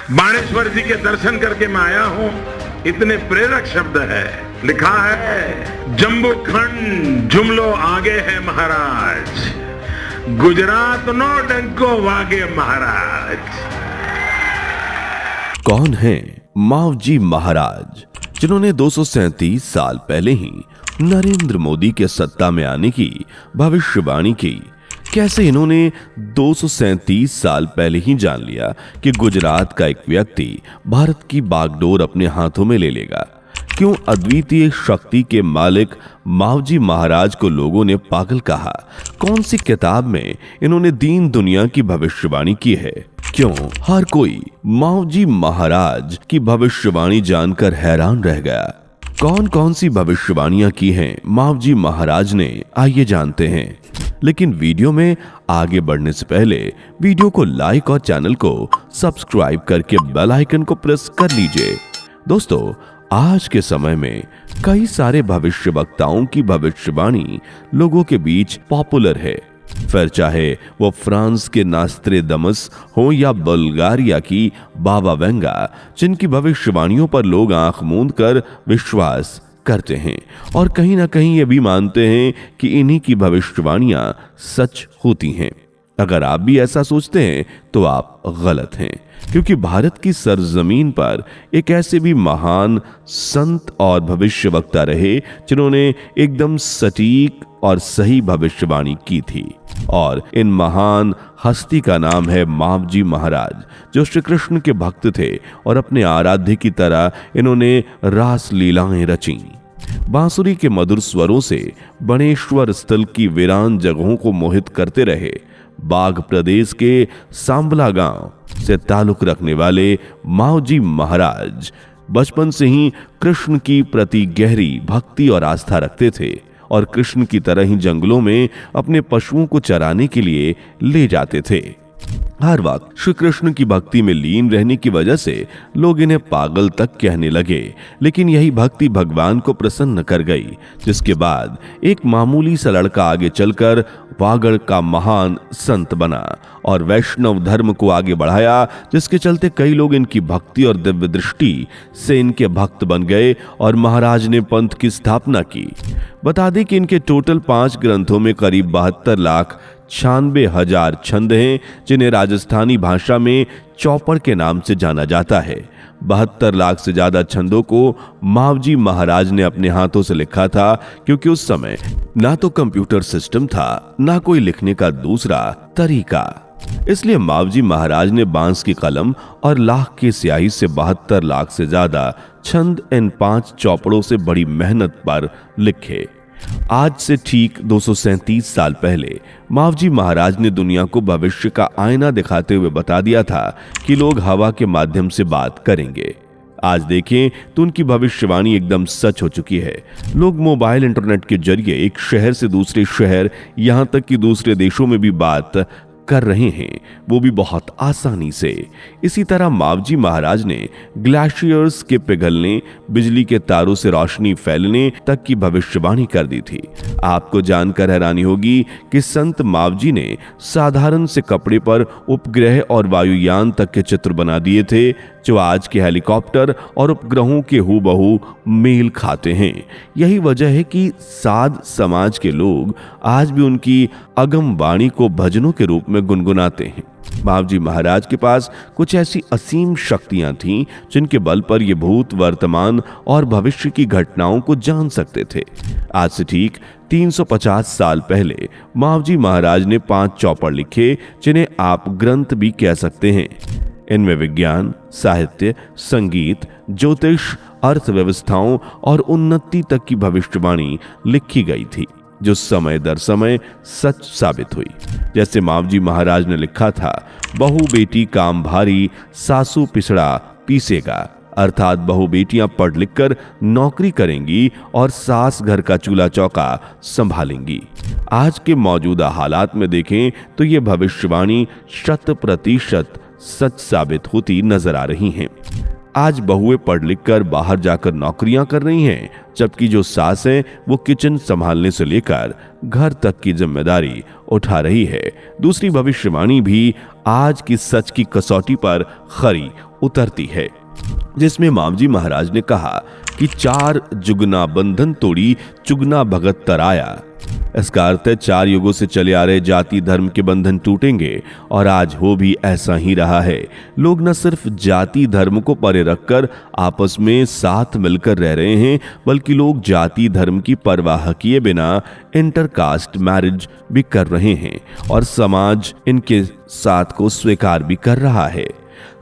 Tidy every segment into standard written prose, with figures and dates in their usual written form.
बाणेश्वर जी के दर्शन करके मैं आया हूं, इतने प्रेरक शब्द है। लिखा है, जम्बू खंड जुमलो आगे है महाराज, गुजरात नो डंको वागे महाराज। कौन है मावजी महाराज, जिन्होंने 237 साल पहले ही नरेंद्र मोदी के सत्ता में आने की भविष्यवाणी की? कैसे इन्होंने 237 साल पहले ही जान लिया कि गुजरात का एक व्यक्ति भारत की बागडोर अपने हाथों में ले लेगा? क्यों अद्वितीय शक्ति के मालिक मावजी महाराज को लोगों ने पागल कहा? कौन सी किताब में इन्होंने दीन दुनिया की भविष्यवाणी की है? क्यों हर कोई मावजी महाराज की भविष्यवाणी जानकर हैरान रह गया? कौन कौन सी भविष्यवाणियां की हैं मावजी महाराज ने, आइए जानते हैं। लेकिन वीडियो में आगे बढ़ने से पहले वीडियो को लाइक और चैनल को सब्सक्राइब करके बेल आइकन को प्रेस कर लीजिए। दोस्तों, आज के समय में कई सारे भविष्यवक्ताओं की भविष्यवाणी लोगों के बीच पॉपुलर है। फिर चाहे वो फ्रांस के नास्त्रेदमस हो या बुल्गारिया की बाबा वेंगा, जिनकी भविष्यवाणियों पर लोग आंख मूंद कर विश्वास करते हैं और कहीं ना कहीं ये भी मानते हैं कि इन्हीं की भविष्यवाणियां सच होती हैं। अगर आप भी ऐसा सोचते हैं तो आप गलत हैं, क्योंकि भारत की सरजमीन पर एक ऐसे भी महान संत और भविष्यवक्ता रहे जिन्होंने एकदम सटीक और सही भविष्यवाणी की थी। और इन महान हस्ती का नाम है मावजी महाराज, जो श्री कृष्ण के भक्त थे और अपने आराध्य की तरह इन्होंने रास लीलाएं रची। बांसुरी के मधुर स्वरों से बनेश्वर स्थल की वीरान जगहों को मोहित करते रहे। बाघ प्रदेश के सांबला गांव से ताल्लुक रखने वाले मावजी महाराज बचपन से ही कृष्ण की प्रति गहरी भक्ति और आस्था रखते थे और कृष्ण की तरह ही जंगलों में अपने पशुओं को चराने के लिए ले जाते थे। हर वक्त श्री कृष्ण की भक्ति में लीन रहने की वजह से लोग इन्हें पागल तक कहने लगे, लेकिन यही भक्ति भगवान को प्रसन्न कर गई, जिसके बाद एक मामूली सा लड़का आगे चलकर वागड़ का महान संत बना और वैष्णव धर्म को आगे बढ़ाया, जिसके चलते कई लोग इनकी भक्ति और दिव्य दृष्टि से इनके भक्त बन गए और महाराज ने पंथ की स्थापना की। बता दें कि इनके टोटल 5 ग्रंथों में करीब 72,96,000 छंद हैं, जिन्हें राजस्थानी भाषा में चौपड़ के नाम से जाना जाता है। 72 लाख से ज्यादा छंदों को मावजी महाराज ने अपने हाथों से लिखा था, क्योंकि उस समय ना तो कंप्यूटर सिस्टम था, ना कोई लिखने का दूसरा तरीका। इसलिए मावजी महाराज ने बांस की कलम और लाख की स्याही से 72 लाख से ज्यादा छंद इन 5 चौपड़ों से बड़ी मेहनत पर लिखे। आज से ठीक 237 साल पहले मावजी महाराज ने दुनिया को भविष्य का आईना दिखाते हुए बता दिया था कि लोग हवा के माध्यम से बात करेंगे। आज देखें तो उनकी भविष्यवाणी एकदम सच हो चुकी है। लोग मोबाइल इंटरनेट के जरिए एक शहर से दूसरे शहर, यहां तक कि दूसरे देशों में भी बात कर रहे हैं, वो भी बहुत आसानी से। इसी तरह मावजी महाराज ने ग्लेशियर्स के पिघलने, बिजली के तारों से रोशनी फैलने तक की भविष्यवाणी कर दी थी। आपको जानकर हैरानी होगी कि संत मावजी ने साधारण से कपड़े पर उपग्रह और वायुयान तक के चित्र बना दिए थे, जो आज के हेलीकॉप्टर और उपग्रहों के हूबहू मेल खाते हैं। यही वजह है कि साध समाज के लोग आज भी उनकी अगम वाणी को भजनों के रूप में गुनगुनाते हैं। मावजी महाराज के पास कुछ ऐसी असीम शक्तियां थीं, जिनके बल पर ये भूत, वर्तमान और भविष्य की घटनाओं को जान सकते थे। आज से ठीक 350 साल पहले मावजी महाराज ने 5 चौपड़ लिखे, जिन्हें आप ग्रंथ भी कह सकते हैं। इनमें विज्ञान, साहित्य, संगीत, ज्योतिष, अर्थव्यवस्थाओं और उन्नति तक की भविष्यवाणी लिखी गई थी, जो समय दर समय सच साबित हुई। जैसे मावजी महाराज ने लिखा था, बहू बेटी काम भारी, सासू पिसड़ा पीसेगा, अर्थात बहु बेटियां पढ़ लिख कर नौकरी करेंगी और सास घर का चूल्हा चौका संभालेंगी। आज के मौजूदा हालात में देखें तो ये भविष्यवाणी 100% सच साबित होती नजर आ रही हैं। आज बहुएं पढ़ लिख कर बाहर जाकर नौकरियां कर रही हैं, जबकि जो सास है वो किचन संभालने से लेकर घर तक की जिम्मेदारी उठा रही है। दूसरी भविष्यवाणी भी आज की सच की कसौटी पर खरी उतरती है, जिसमें मावजी महाराज ने कहा कि 4 जुगना बंधन तोड़ी चुगना भगत तराया। इसका अर्थ है 4 युगों से चले आ रहे जाति धर्म के बंधन टूटेंगे, और आज हो भी ऐसा ही रहा है। लोग न सिर्फ जाति धर्म को परे रखकर आपस में साथ मिलकर रह रहे हैं, बल्कि लोग जाति धर्म की परवाह किए बिना इंटरकास्ट मैरिज भी कर रहे हैं, और समाज इनके साथ को स्वीकार भी कर रहा है।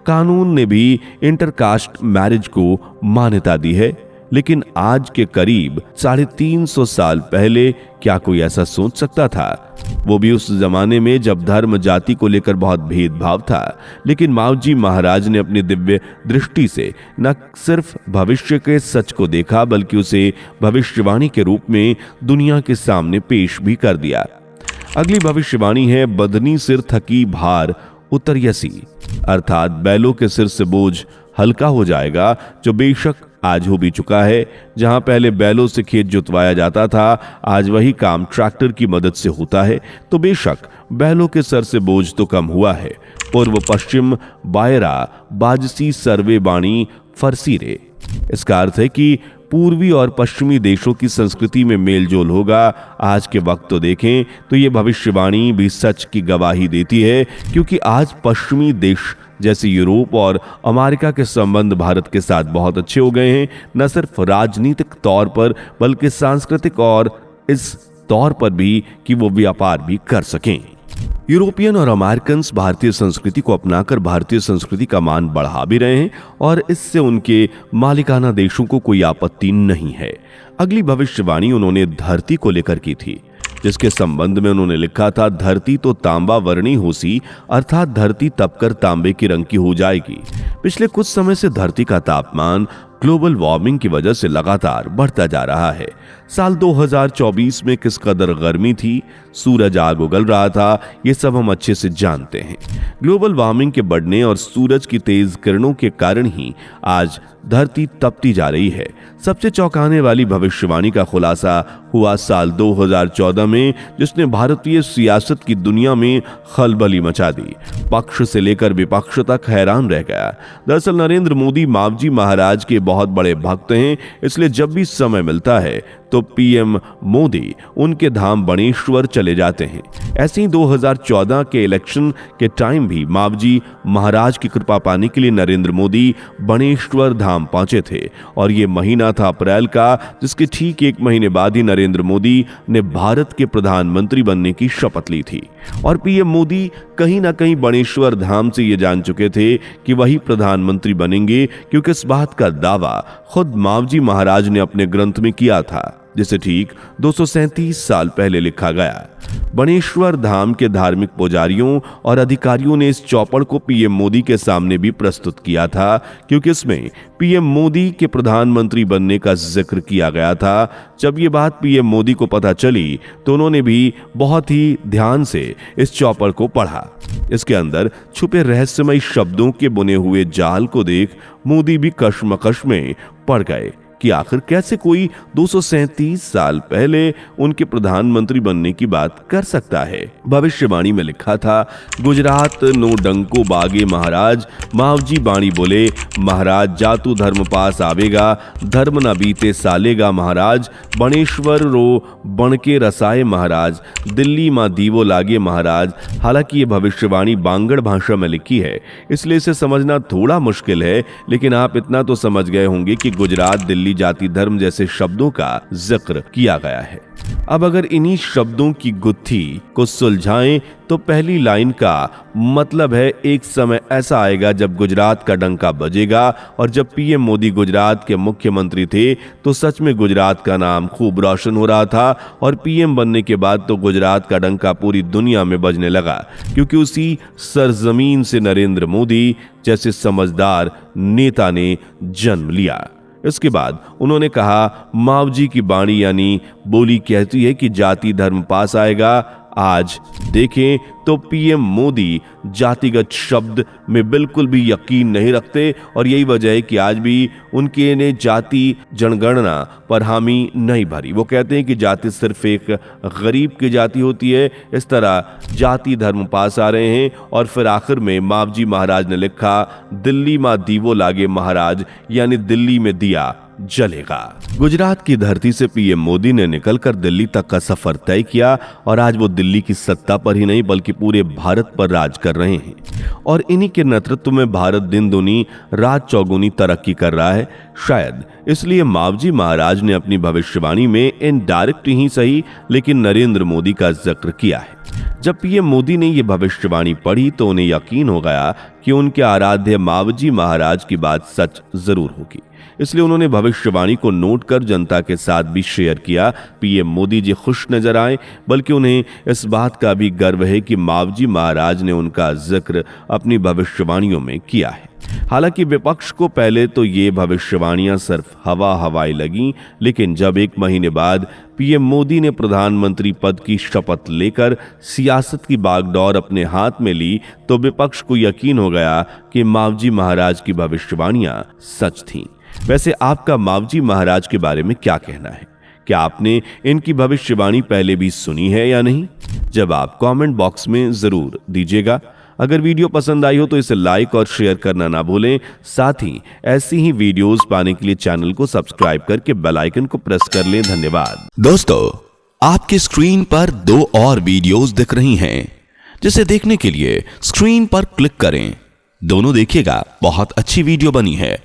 कानून ने भी इंटरकास्ट मैरिज को मान्यता दी है, लेकिन आज के करीब 350 साल पहले क्या कोई ऐसा सोच सकता था? वो भी उस जमाने में जब धर्म जाति को लेकर बहुत भेदभाव था। लेकिन मावजी महाराज ने अपनी दिव्य दृष्टि से न सिर्फ भविष्य के सच को देखा, बल्कि उसे भविष्यवाणी के रूप में दुनिया के सामने पेश भी कर दिया। अगली भविष्यवाणी है, बदनी सिर थकी भार उतरियसी, अर्थात बैलों के सिर से बोझ हल्का हो जाएगा, जो बेशक आज हो भी चुका है। जहां पहले बैलों से खेत जुतवाया जाता था, आज वही काम ट्रैक्टर की मदद से होता है। तो बेशक बैलों के सर से बोझ तो कम हुआ है। पूर्व पश्चिम बायरा बाजसी सर्वे बाणी फरसी रे। इसका अर्थ है कि पूर्वी और पश्चिमी देशों की संस्कृति में मेलजोल होगा। आज के वक्त तो देखें तो ये भविष्यवाणी भी सच की गवाही देती है, क्योंकि आज पश्चिमी देश जैसे यूरोप और अमेरिका के संबंध भारत के साथ बहुत अच्छे हो गए हैं, न सिर्फ राजनीतिक तौर पर बल्कि सांस्कृतिक और इस तौर पर भी कि वो व्यापार भी कर सकें। यूरोपियन और अमेरिकन भारतीय संस्कृति को अपनाकर भारतीय संस्कृति का मान बढ़ा भी रहे हैं, और इससे उनके मालिकाना देशों को कोई आपत्ति नहीं है। अगली भविष्यवाणी उन्होंने धरती को लेकर की थी, जिसके संबंध में उन्होंने लिखा था, धरती तो तांबा वर्णी होसी, अर्थात धरती तपकर तांबे की रंग की हो जाएगी। पिछले कुछ समय से धरती का तापमान ग्लोबल वार्मिंग की वजह से लगातार बढ़ता जा रहा है। साल 2024 में किस कदर गर्मी थी, सूरज आग उगल रहा था, ये सब हम अच्छे से जानते हैं। ग्लोबल वार्मिंग के बढ़ने और सूरज की तेज किरणों के कारण ही आज धरती तपती जा रही है। सबसे चौंकाने वाली भविष्यवाणी का खुलासा हुआ साल 2014 में, जिसने भारतीय सियासत की दुनिया में खलबली मचा दी। पक्ष से लेकर विपक्ष तक हैरान रह गया। दरअसल नरेंद्र मोदी मावजी महाराज के बहुत बड़े भक्त हैं, इसलिए जब भी समय मिलता है तो पीएम मोदी उनके धाम बणेश्वर चले जाते हैं। ऐसे ही 2014 के इलेक्शन के टाइम भी मावजी महाराज की कृपा पाने के लिए नरेंद्र मोदी बणेश्वर धाम पहुंचे थे, और ये महीना था अप्रैल का, जिसके ठीक 1 महीने बाद ही नरेंद्र मोदी ने भारत के प्रधानमंत्री बनने की शपथ ली थी। और पीएम मोदी कहीं ना कहीं बणेश्वर धाम से ये जान चुके थे कि वही प्रधानमंत्री बनेंगे, क्योंकि इस बात का दावा खुद मावजी महाराज ने अपने ग्रंथ में किया था, जिसे ठीक 237 साल पहले लिखा गया। बणेश्वर धाम के धार्मिक पुजारियों और अधिकारियों ने इस चौपड़ को पीएम मोदी के सामने भी प्रस्तुत किया था, क्योंकि इसमें पीएम मोदी के प्रधानमंत्री बनने का जिक्र किया गया था। जब ये बात पीएम मोदी को पता चली तो उन्होंने भी बहुत ही ध्यान से इस चौपड़ को पढ़ा। इसके अंदर छुपे रहस्यमय शब्दों के बुने हुए जाल को देख मोदी भी कश्मकश में पड़ गए कि आखिर कैसे कोई 237 साल पहले उनके प्रधानमंत्री बनने की बात कर सकता है। भविष्यवाणी में लिखा था, गुजरात नो डंको बागे महाराज, मावजी बाणी बोले महाराज, जातु धर्म पास आवेगा, धर्म न बीते सालेगा महाराज, बणेश्वर रो बणके रसाए महाराज, दिल्ली मां दीवो लागे महाराज। हालांकि ये भविष्यवाणी बांगड़ भाषा में लिखी है, इसलिए इसे समझना थोड़ा मुश्किल है, लेकिन आप इतना तो समझ गए होंगे कि गुजरात, दिल्ली, जाति धर्म जैसे शब्दों का जिक्र किया गया है। अब अगर इन्हीं शब्दों की गुत्थी को सुलझाएं तो पहली लाइन का मतलब है, एक समय ऐसा आएगा जब गुजरात का डंका बजेगा, और जब पीएम मोदी गुजरात के मुख्यमंत्री थे तो सच में गुजरात का नाम खूब रोशन हो रहा था, और पीएम बनने के बाद तो गुजरात का डंका पूरी दुनिया में बजने लगा, क्योंकि उसी सरजमीन से नरेंद्र मोदी जैसे समझदार नेता ने जन्म लिया। इसके बाद उन्होंने कहा, मावजी की बाणी यानी बोली कहती है कि जाति धर्म पास आएगा, आज देखें तो पीएम मोदी जातिगत शब्द में बिल्कुल भी यकीन नहीं रखते और यही वजह है कि आज भी उनके ने जाति जनगणना पर हामी नहीं भरी। वो कहते हैं कि जाति सिर्फ एक गरीब की जाति होती है। इस तरह जाति धर्म पास आ रहे हैं और फिर आखिर में मावजी महाराज ने लिखा, दिल्ली मां दीवो लागे महाराज, यानी दिल्ली में दिया जलेगा। गुजरात की धरती से पीएम मोदी ने निकलकर दिल्ली तक का सफर तय किया और आज वो दिल्ली की सत्ता पर ही नहीं बल्कि पूरे भारत पर राज कर रहे हैं और इन्हीं के नेतृत्व में भारत दिन दुनी रात चौगुनी तरक्की कर रहा है। शायद इसलिए मावजी महाराज ने अपनी भविष्यवाणी में इनडायरेक्ट ही सही लेकिन नरेंद्र मोदी का जिक्र किया है। जब पीएम मोदी ने यह भविष्यवाणी पढ़ी तो उन्हें यकीन हो गया कि उनके आराध्य मावजी महाराज की बात सच जरूर होगी। इसलिए उन्होंने भविष्यवाणी को नोट कर जनता के साथ भी शेयर किया। पीएम मोदी जी खुश नजर आए, बल्कि उन्हें इस बात का भी गर्व है कि मावजी महाराज ने उनका जिक्र अपनी भविष्यवाणियों में किया है। हालांकि विपक्ष को पहले तो ये भविष्यवाणियां सिर्फ हवाई लगी, लेकिन जब एक महीने बाद पीएम मोदी ने प्रधानमंत्री पद की शपथ लेकर सियासत की बागडोर अपने हाथ में ली तो विपक्ष को यकीन हो गया कि मावजी महाराज की भविष्यवाणियां सच थीं। वैसे आपका मावजी महाराज के बारे में क्या कहना है? क्या आपने इनकी भविष्यवाणी पहले भी सुनी है या नहीं? जवाब कमेंट बॉक्स में जरूर दीजिएगा। अगर वीडियो पसंद आई हो तो इसे लाइक और शेयर करना ना भूलें। साथ ही ऐसी ही वीडियोस पाने के लिए चैनल को सब्सक्राइब करके बेल आइकन को प्रेस कर लें। धन्यवाद। दोस्तों, आपके स्क्रीन पर 2 और वीडियोस दिख रही हैं, जिसे देखने के लिए स्क्रीन पर क्लिक करें। दोनों देखिएगा, बहुत अच्छी वीडियो बनी है।